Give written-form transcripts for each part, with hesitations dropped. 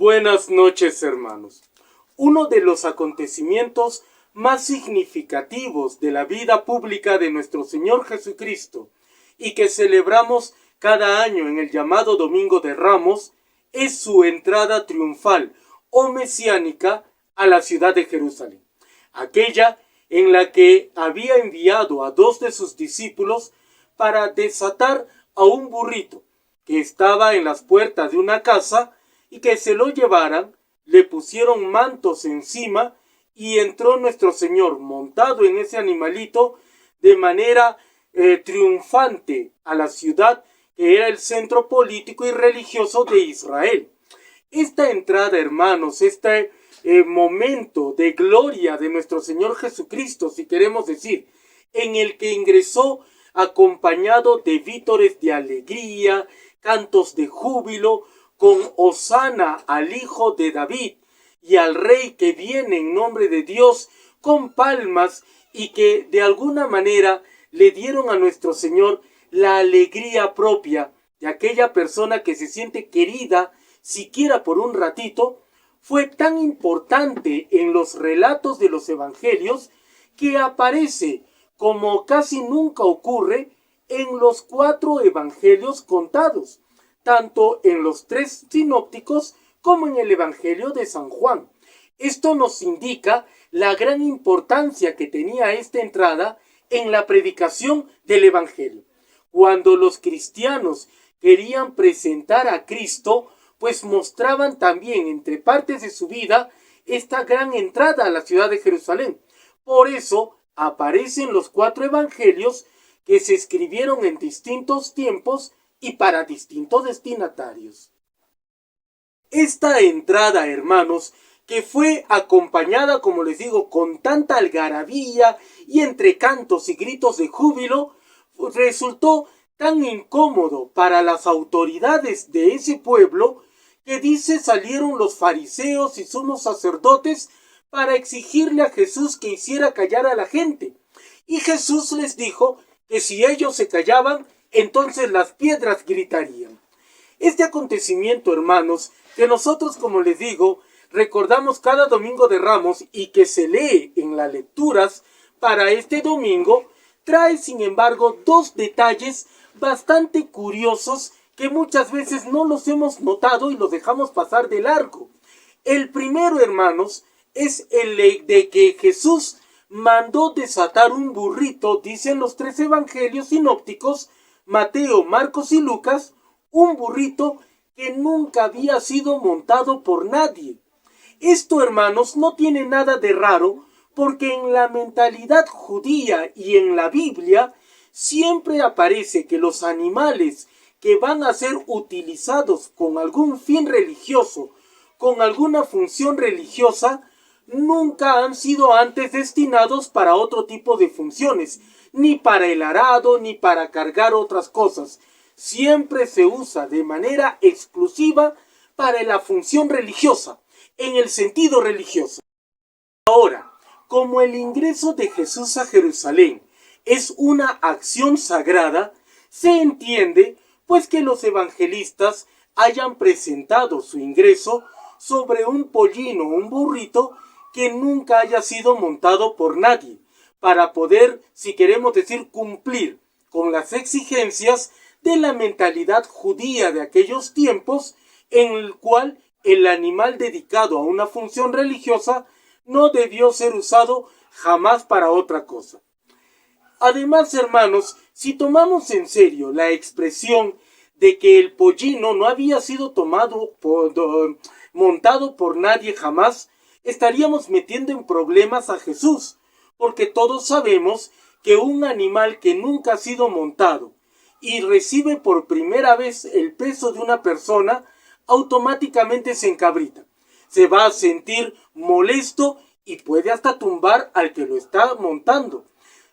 Buenas noches, hermanos. Uno de los acontecimientos más significativos de la vida pública de nuestro Señor Jesucristo y que celebramos cada año en el llamado Domingo de Ramos es su entrada triunfal o mesiánica a la ciudad de Jerusalén, aquella en la que había enviado a 2 de sus discípulos para desatar a un burrito que estaba en las puertas de una casa y que se lo llevaran. Le pusieron mantos encima y entró nuestro Señor montado en ese animalito de manera triunfante a la ciudad que era el centro político y religioso de Israel. Esta entrada, hermanos, este momento de gloria de nuestro Señor Jesucristo, si queremos decir, en el que ingresó acompañado de vítores de alegría, cantos de júbilo, con hosana al Hijo de David y al Rey que viene en nombre de Dios, con palmas, y que de alguna manera le dieron a nuestro Señor la alegría propia de aquella persona que se siente querida, siquiera por un ratito. Fue tan importante en los relatos de los evangelios que aparece, como casi nunca ocurre, en los 4 evangelios contados, tanto en los 3 sinópticos como en el Evangelio de San Juan. Esto nos indica la gran importancia que tenía esta entrada en la predicación del Evangelio. Cuando los cristianos querían presentar a Cristo, pues mostraban también entre partes de su vida esta gran entrada a la ciudad de Jerusalén. Por eso aparecen los 4 evangelios que se escribieron en distintos tiempos y para distintos destinatarios. Esta entrada, hermanos, que fue acompañada, como les digo, con tanta algarabía y entre cantos y gritos de júbilo, resultó tan incómodo para las autoridades de ese pueblo que dice salieron los fariseos y sumos sacerdotes para exigirle a Jesús que hiciera callar a la gente. Y Jesús les dijo que si ellos se callaban, entonces las piedras gritarían. Este acontecimiento, hermanos, que nosotros, como les digo, recordamos cada Domingo de Ramos y que se lee en las lecturas para este domingo, trae, sin embargo, 2 detalles bastante curiosos que muchas veces no los hemos notado y los dejamos pasar de largo. El primero, hermanos, es el de que Jesús mandó desatar un burrito, dicen los 3 evangelios sinópticos, Mateo, Marcos y Lucas, un burrito que nunca había sido montado por nadie. Esto, hermanos, no tiene nada de raro, porque en la mentalidad judía y en la Biblia siempre aparece que los animales que van a ser utilizados con algún fin religioso, con alguna función religiosa, nunca han sido antes destinados para otro tipo de funciones, ni para el arado, ni para cargar otras cosas. Siempre se usa de manera exclusiva para la función religiosa, en el sentido religioso. Ahora, como el ingreso de Jesús a Jerusalén es una acción sagrada, se entiende pues que los evangelistas hayan presentado su ingreso sobre un pollino, un burrito que nunca haya sido montado por nadie, para poder, si queremos decir, cumplir con las exigencias de la mentalidad judía de aquellos tiempos, en el cual el animal dedicado a una función religiosa no debió ser usado jamás para otra cosa. Además, hermanos, si tomamos en serio la expresión de que el pollino no había sido montado por nadie jamás, estaríamos metiendo en problemas a Jesús, porque todos sabemos que un animal que nunca ha sido montado y recibe por primera vez el peso de una persona, automáticamente se encabrita. Se va a sentir molesto y puede hasta tumbar al que lo está montando.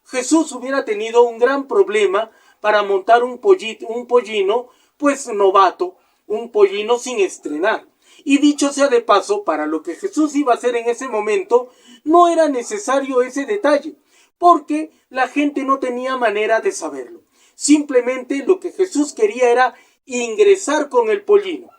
Jesús hubiera tenido un gran problema para montar un pollino, pues novato, un pollino sin estrenar. Y dicho sea de paso, para lo que Jesús iba a hacer en ese momento, no era necesario ese detalle, porque la gente no tenía manera de saberlo. Simplemente lo que Jesús quería era ingresar con el pollino.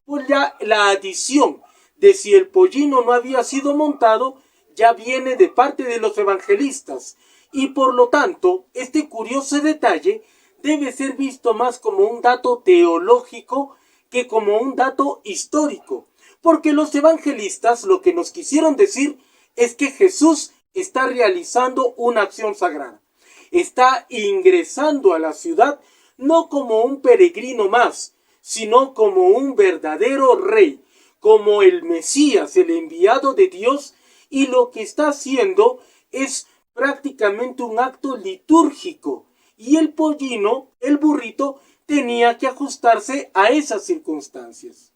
Pues ya la adición de si el pollino no había sido montado ya viene de parte de los evangelistas, y por lo tanto este curioso detalle debe ser visto más como un dato teológico que como un dato histórico, porque los evangelistas lo que nos quisieron decir es que Jesús está realizando una acción sagrada, está ingresando a la ciudad no como un peregrino más, sino como un verdadero rey, como el Mesías, el enviado de Dios, y lo que está haciendo es prácticamente un acto litúrgico, y el pollino, el burrito, tenía que ajustarse a esas circunstancias.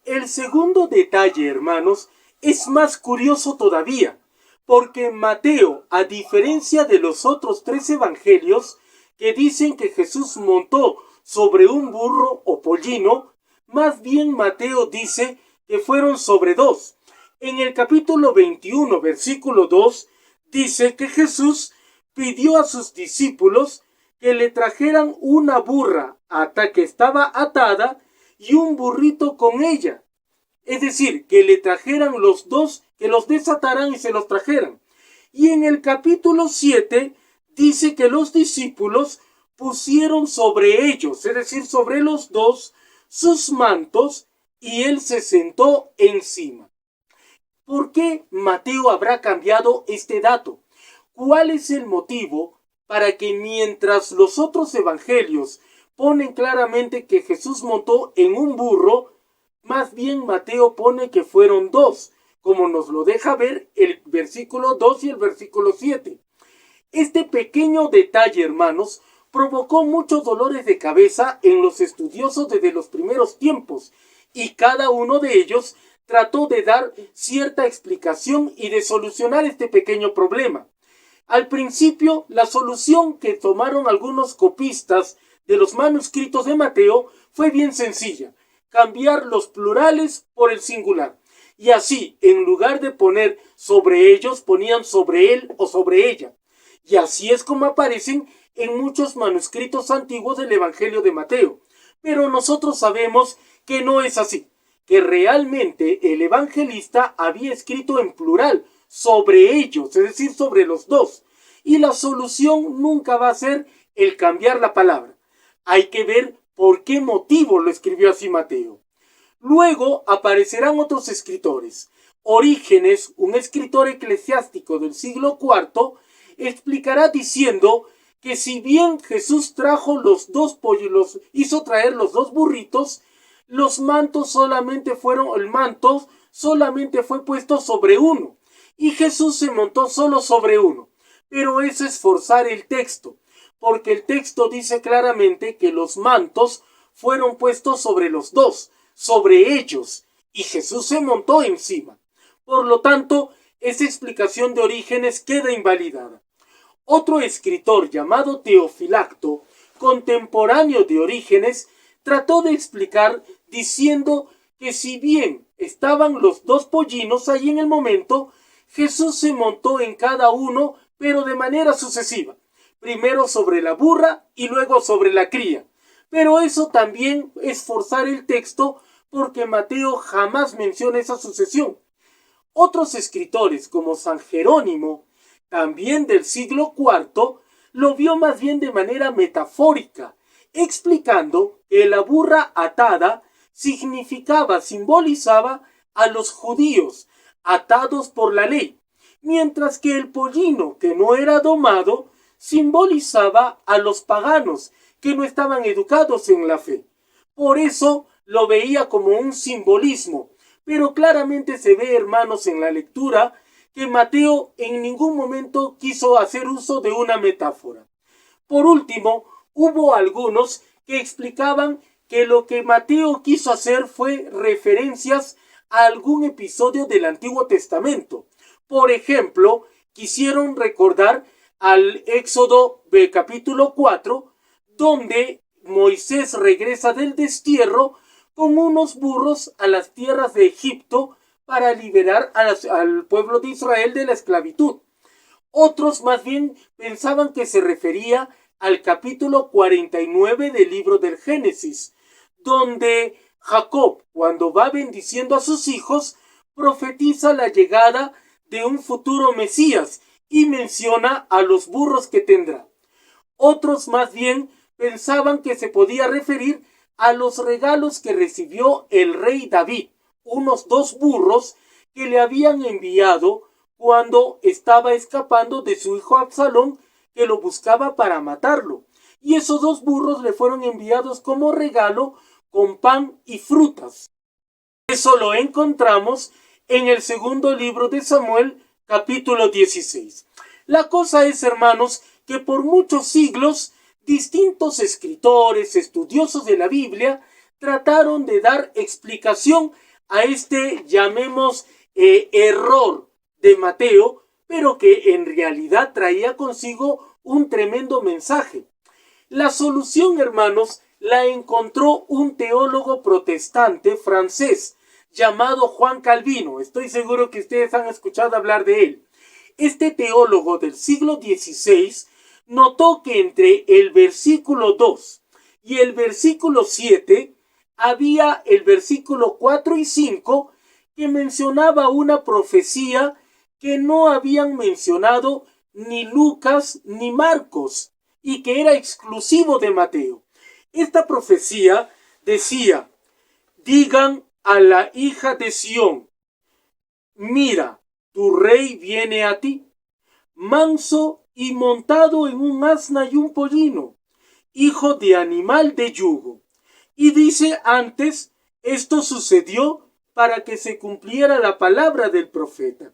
El segundo detalle, hermanos, es más curioso todavía, porque Mateo, a diferencia de los otros 3 evangelios que dicen que Jesús montó sobre un burro o pollino, más bien Mateo dice que fueron sobre 2. En el capítulo 21, versículo 2, dice que Jesús pidió a sus discípulos que le trajeran una burra que estaba atada y un burrito con ella. Es decir, que le trajeran los dos, que los desataran y se los trajeran. Y en el capítulo 7 dice que los discípulos pusieron sobre ellos, es decir, sobre los dos, sus mantos y él se sentó encima. ¿Por qué Mateo habrá cambiado este dato? ¿Cuál es el motivo para que mientras los otros evangelios ponen claramente que Jesús montó en un burro, más bien Mateo pone que fueron 2, como nos lo deja ver el versículo 2 y el versículo 7? Este pequeño detalle, hermanos, provocó muchos dolores de cabeza en los estudiosos desde los primeros tiempos, y cada uno de ellos trató de dar cierta explicación y de solucionar este pequeño problema. Al principio, la solución que tomaron algunos copistas de los manuscritos de Mateo fue bien sencilla: cambiar los plurales por el singular. Y así, en lugar de poner sobre ellos, ponían sobre él o sobre ella. Y así es como aparecen en muchos manuscritos antiguos del Evangelio de Mateo. Pero nosotros sabemos que no es así, que realmente el evangelista había escrito en plural, sobre ellos, es decir, sobre los dos. Y la solución nunca va a ser el cambiar la palabra. Hay que ver por qué motivo lo escribió así Mateo. Luego aparecerán otros escritores. Orígenes, un escritor eclesiástico del siglo IV, explicará diciendo que si bien Jesús trajo los dos pollos, hizo traer los dos burritos, los mantos solamente el manto solamente fue puesto sobre uno, y Jesús se montó solo sobre uno. Pero eso es forzar el texto, porque el texto dice claramente que los mantos fueron puestos sobre los dos, sobre ellos, y Jesús se montó encima. Por lo tanto, esa explicación de Orígenes queda invalidada. Otro escritor llamado Teofilacto, contemporáneo de Orígenes, trató de explicar diciendo que si bien estaban los dos pollinos ahí en el momento, Jesús se montó en cada uno, pero de manera sucesiva, primero sobre la burra y luego sobre la cría. Pero eso también es forzar el texto, porque Mateo jamás menciona esa sucesión. Otros escritores, como San Jerónimo, también del siglo IV, lo vio más bien de manera metafórica, explicando que la burra atada simbolizaba a los judíos atados por la ley, mientras que el pollino, que no era domado, simbolizaba a los paganos que no estaban educados en la fe. Por eso lo veía como un simbolismo, pero claramente se ve, hermanos, en la lectura que Mateo en ningún momento quiso hacer uso de una metáfora. Por último, hubo algunos que explicaban que lo que Mateo quiso hacer fue referencias a algún episodio del Antiguo Testamento. Por ejemplo, quisieron recordar al Éxodo capítulo 4, donde Moisés regresa del destierro con unos burros a las tierras de Egipto para liberar al pueblo de Israel de la esclavitud. Otros más bien pensaban que se refería al capítulo 49 del libro del Génesis, donde Jacob, cuando va bendiciendo a sus hijos, profetiza la llegada de un futuro Mesías y menciona a los burros que tendrá. Otros más bien pensaban que se podía referir a los regalos que recibió el rey David, unos 2 burros que le habían enviado cuando estaba escapando de su hijo Absalón, que lo buscaba para matarlo. Y esos 2 burros le fueron enviados como regalo con pan y frutas. Eso lo encontramos en el segundo libro de Samuel, capítulo 16. La cosa es, hermanos, que por muchos siglos distintos escritores, estudiosos de la Biblia, trataron de dar explicación a este, llamemos, error de Mateo, pero que en realidad traía consigo un tremendo mensaje. La solución, hermanos, la encontró un teólogo protestante francés llamado Juan Calvino. Estoy seguro que ustedes han escuchado hablar de él. Este teólogo del siglo XVI notó que entre el versículo 2 y el versículo 7 había el versículo 4 y 5 que mencionaba una profecía que no habían mencionado ni Lucas ni Marcos y que era exclusivo de Mateo. Esta profecía decía: digan a la hija de Sión, mira, tu rey viene a ti, manso y montado en un asna y un pollino, hijo de animal de yugo. Y dice antes, esto sucedió para que se cumpliera la palabra del profeta.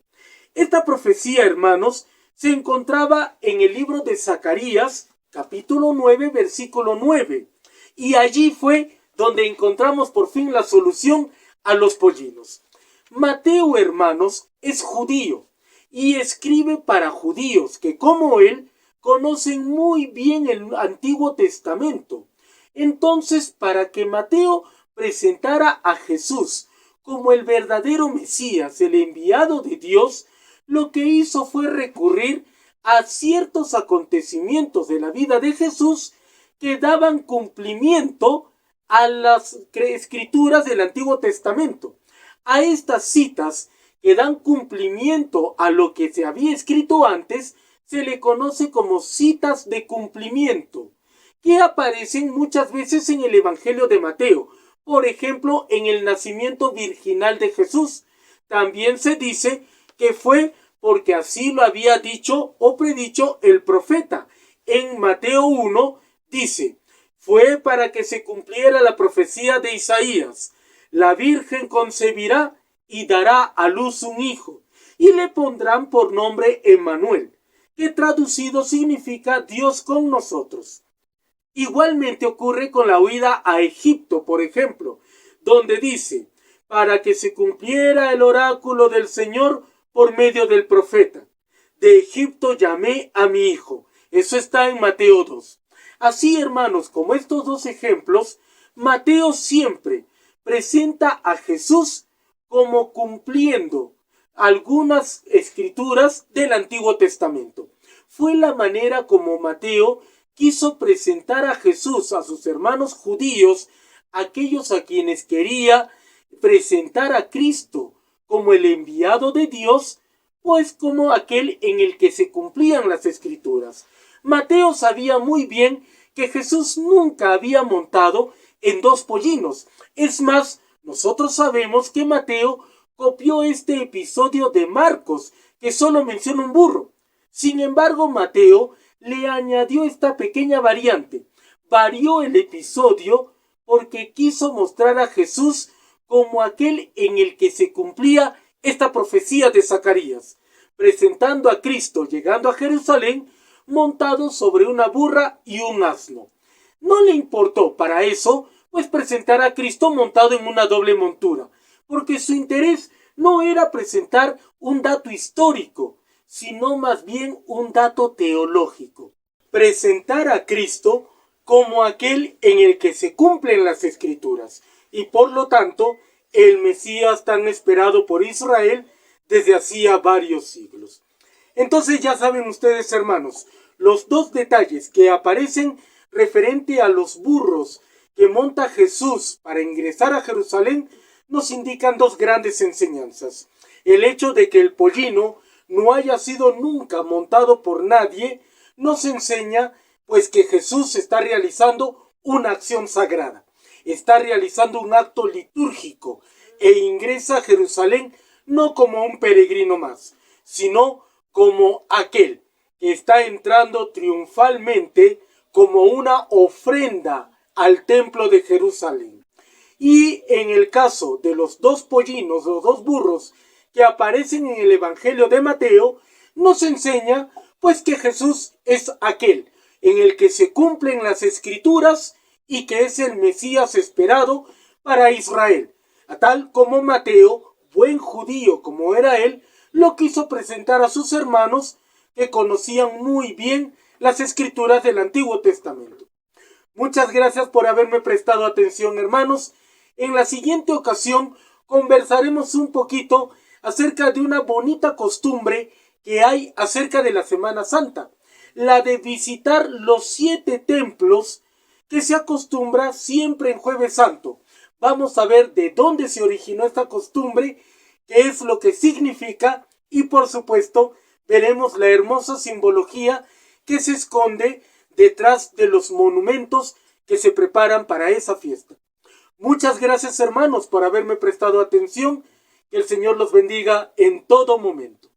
Esta profecía, hermanos, se encontraba en el libro de Zacarías, capítulo 9, versículo 9. Y allí fue donde encontramos por fin la solución a los pollinos. Mateo, hermanos, es judío y escribe para judíos que, como él, conocen muy bien el Antiguo Testamento. Entonces, para que Mateo presentara a Jesús como el verdadero Mesías, el enviado de Dios, lo que hizo fue recurrir a ciertos acontecimientos de la vida de Jesús que daban cumplimiento a las escrituras del Antiguo Testamento. A estas citas que dan cumplimiento a lo que se había escrito antes, se le conoce como citas de cumplimiento, que aparecen muchas veces en el Evangelio de Mateo. Por ejemplo, en el nacimiento virginal de Jesús. También se dice que fue porque así lo había dicho o predicho el profeta. En Mateo 1 dice: fue para que se cumpliera la profecía de Isaías. La Virgen concebirá y dará a luz un hijo, y le pondrán por nombre Emmanuel, que traducido significa Dios con nosotros. Igualmente ocurre con la huida a Egipto, por ejemplo, donde dice: para que se cumpliera el oráculo del Señor por medio del profeta. De Egipto llamé a mi hijo. Eso está en Mateo 2. Así, hermanos, como estos 2 ejemplos, Mateo siempre presenta a Jesús como cumpliendo algunas escrituras del Antiguo Testamento. Fue la manera como Mateo quiso presentar a Jesús a sus hermanos judíos, aquellos a quienes quería presentar a Cristo como el enviado de Dios, pues como aquel en el que se cumplían las escrituras. Mateo sabía muy bien que Jesús nunca había montado en 2 pollinos. Es más, nosotros sabemos que Mateo copió este episodio de Marcos, que solo menciona un burro. Sin embargo, Mateo le añadió esta pequeña variante. Varió el episodio porque quiso mostrar a Jesús como aquel en el que se cumplía esta profecía de Zacarías, presentando a Cristo llegando a Jerusalén montado sobre una burra y un asno. No le importó para eso, pues presentar a Cristo montado en una doble montura, porque su interés no era presentar un dato histórico, sino más bien un dato teológico. Presentar a Cristo como aquel en el que se cumplen las escrituras, y por lo tanto, el Mesías tan esperado por Israel desde hacía varios siglos. Entonces ya saben ustedes, hermanos, los 2 detalles que aparecen referente a los burros que monta Jesús para ingresar a Jerusalén nos indican dos grandes enseñanzas. El hecho de que el pollino no haya sido nunca montado por nadie nos enseña pues que Jesús está realizando una acción sagrada, está realizando un acto litúrgico e ingresa a Jerusalén no como un peregrino más, sino como aquel que está entrando triunfalmente como una ofrenda al templo de Jerusalén. Y en el caso de los dos pollinos, los dos burros que aparecen en el Evangelio de Mateo, nos enseña pues que Jesús es aquel en el que se cumplen las Escrituras y que es el Mesías esperado para Israel, a tal como Mateo, buen judío como era él, lo quiso presentar a sus hermanos que conocían muy bien las Escrituras del Antiguo Testamento. Muchas gracias por haberme prestado atención, hermanos. En la siguiente ocasión conversaremos un poquito acerca de una bonita costumbre que hay acerca de la Semana Santa, la de visitar los 7 templos que se acostumbra siempre en Jueves Santo. Vamos a ver de dónde se originó esta costumbre, qué es lo que significa y por supuesto veremos la hermosa simbología que se esconde detrás de los monumentos que se preparan para esa fiesta. Muchas gracias, hermanos, por haberme prestado atención. Que el Señor los bendiga en todo momento.